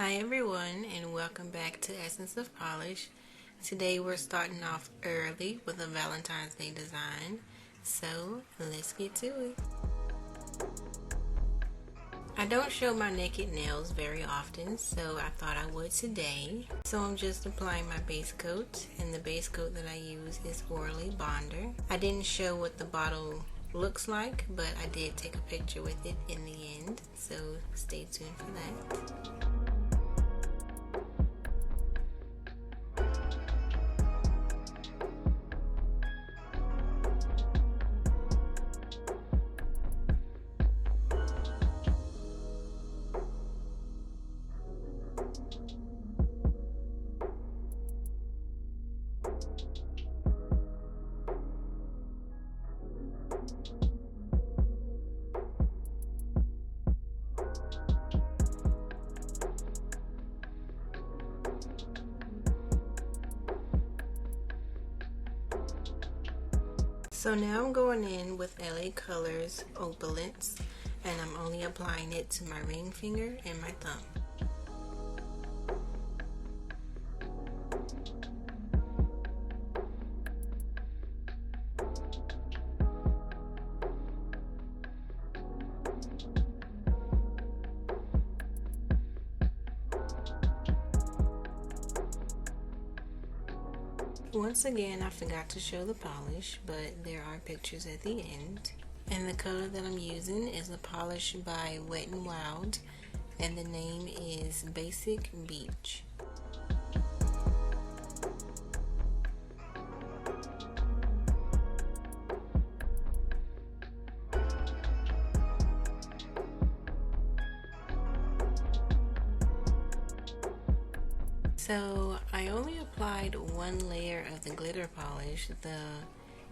Hi everyone, and welcome back to Essence of Polish. Today we're starting off early with a Valentine's Day design, so let's get to it. I don't show my naked nails very often, so I thought I would today. So I'm just applying my base coat, and the base coat that I use is Orly Bonder. I didn't show what the bottle looks like, but I did take a picture with it in the end, so stay tuned for that. So now I'm going in with L.A Colors Opulence, and I'm only applying it to my ring finger and my thumb. Once again, I forgot to show the polish, but there are pictures at the end. And the color that I'm using is a polish by Wet n Wild, and the name is Basic Beach. So I only applied one layer of the glitter polish, the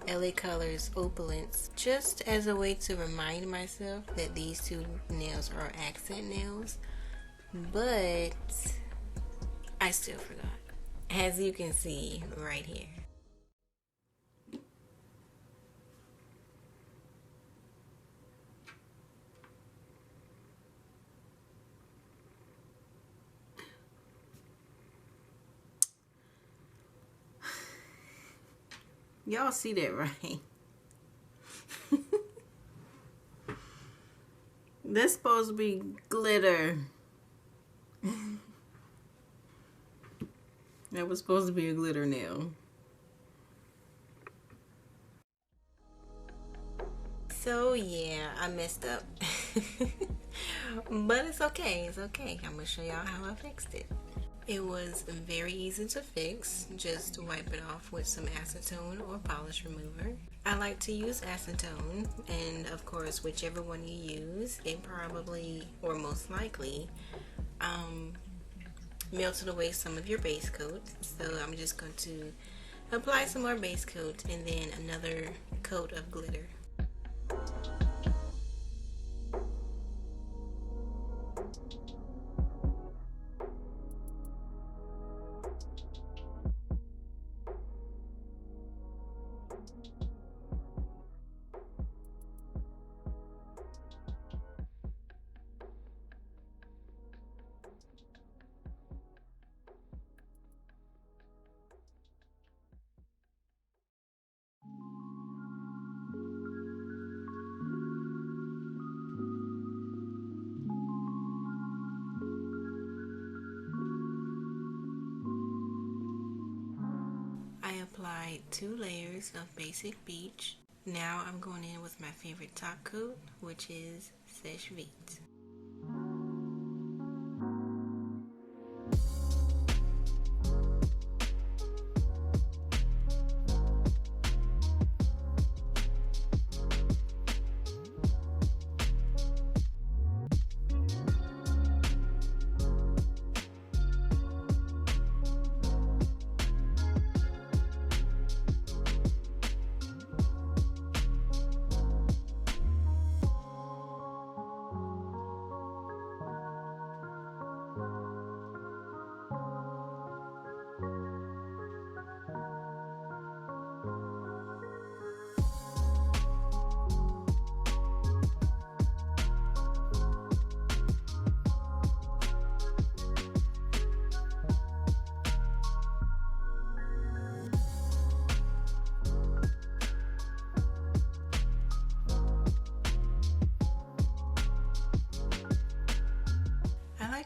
L.A Colors Opulence, just as a way to remind myself that these two nails are accent nails, but I still forgot, as you can see right here. Y'all see that, right? That's supposed to be glitter. That was supposed to be a glitter nail. So yeah, I messed up. But it's okay, it's okay. I'm gonna show y'all how I fixed it. It was very easy to fix. Just wipe it off with some acetone or polish remover. I like to use acetone, and of course whichever one you use, it probably or most likely melted away some of your base coat. So I'm just going to apply some more base coat and then another coat of glitter. I applied 2 layers of Basic Beach. Now I'm going in with my favorite top coat, which is Seche Vite.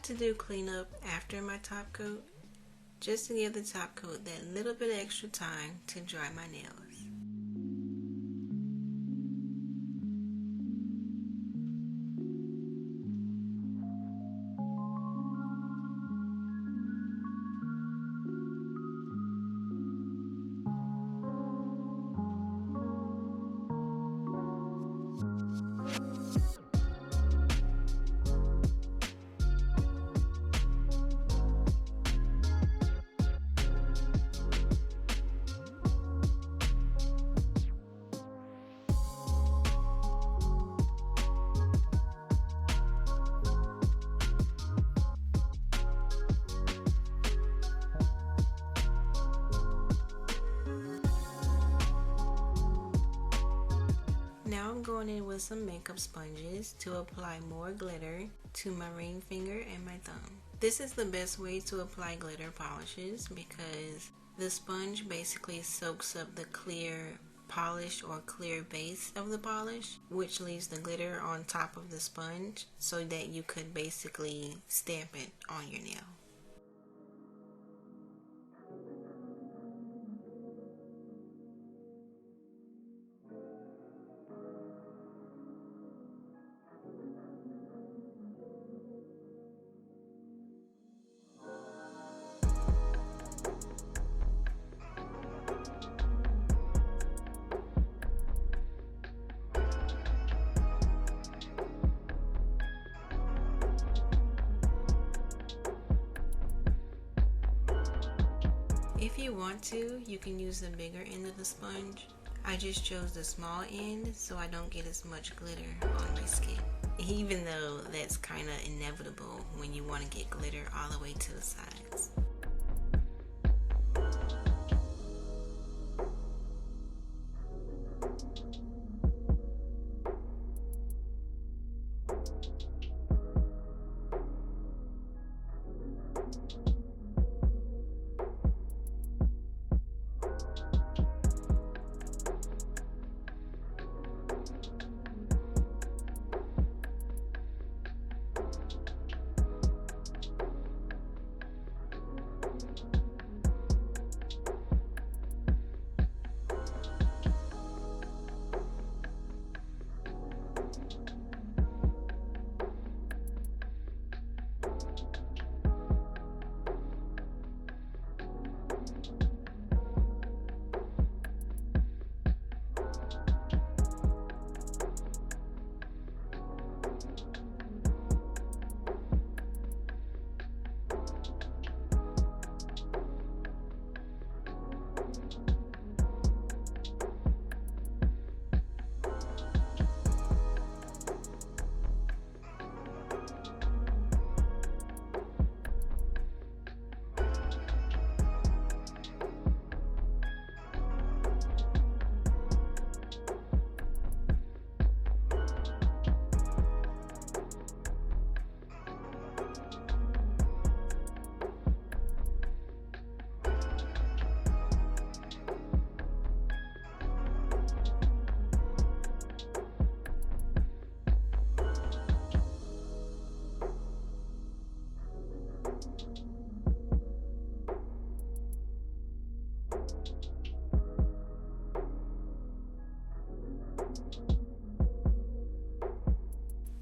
like to do cleanup after my top coat, just to give the top coat that little bit of extra time to dry my nails. Now I'm going in with some makeup sponges to apply more glitter to my ring finger and my thumb. This is the best way to apply glitter polishes because the sponge basically soaks up the clear polish or clear base of the polish, which leaves the glitter on top of the sponge so that you could basically stamp it on your nail. If you want to, you can use the bigger end of the sponge. I just chose the small end so I don't get as much glitter on my skin. Even though that's kind of inevitable when you want to get glitter all the way to the sides.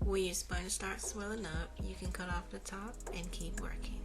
When your sponge starts swelling up, you can cut off the top and keep working.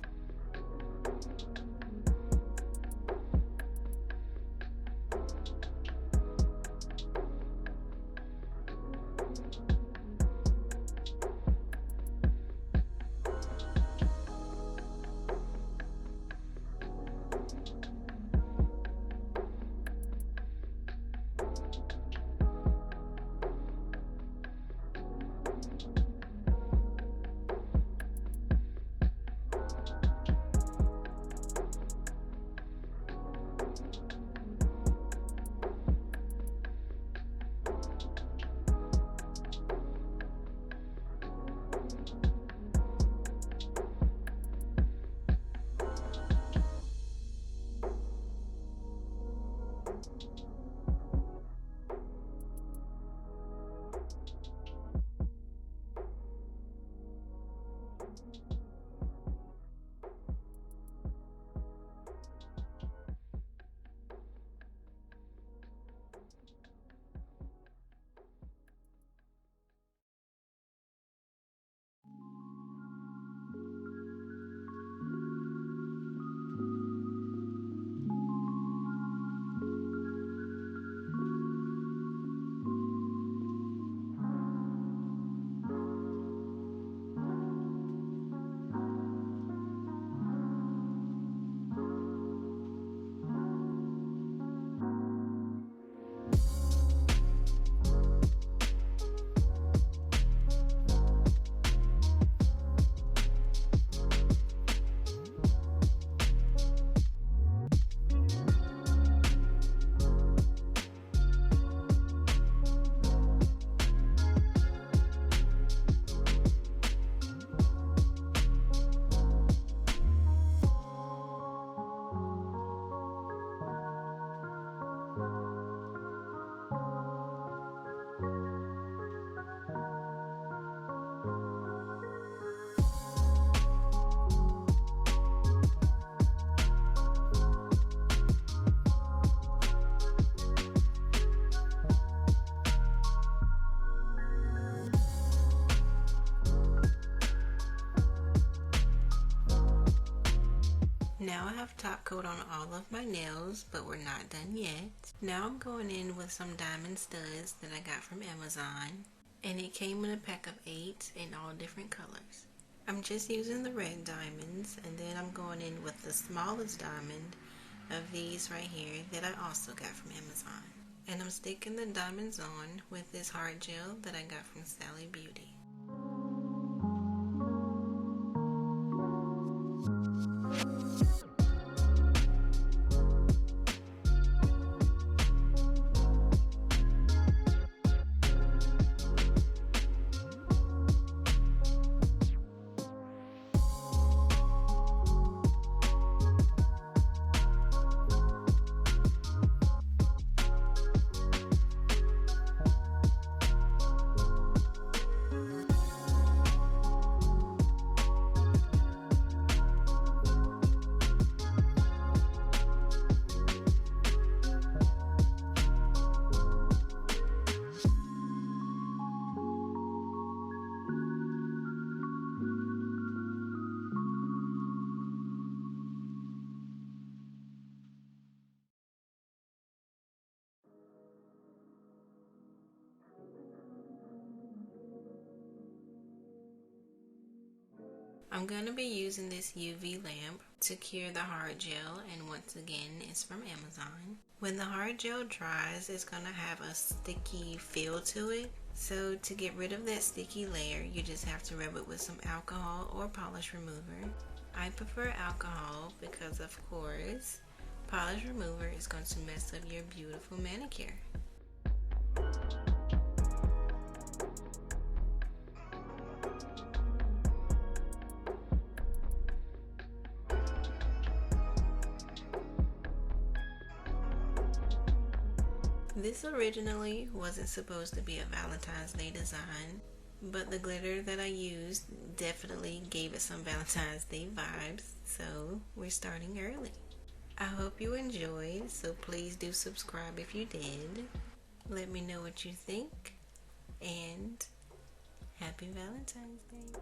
Now I have top coat on all of my nails, but we're not done yet. Now I'm going in with some diamond studs that I got from Amazon, and it came in a pack of 8 in all different colors. I'm just using the red diamonds, and then I'm going in with the smallest diamond of these right here that I also got from Amazon. And I'm sticking the diamonds on with this hard gel that I got from Sally Beauty. I'm going to be using this UV lamp to cure the hard gel, and once again it's from Amazon. When the hard gel dries, it's going to have a sticky feel to it. So to get rid of that sticky layer, you just have to rub it with some alcohol or polish remover. I prefer alcohol because, of course, polish remover is going to mess up your beautiful manicure. This originally wasn't supposed to be a Valentine's Day design, but the glitter that I used definitely gave it some Valentine's Day vibes, so we're starting early. I hope you enjoyed, so please do subscribe if you did. Let me know what you think, and happy Valentine's Day.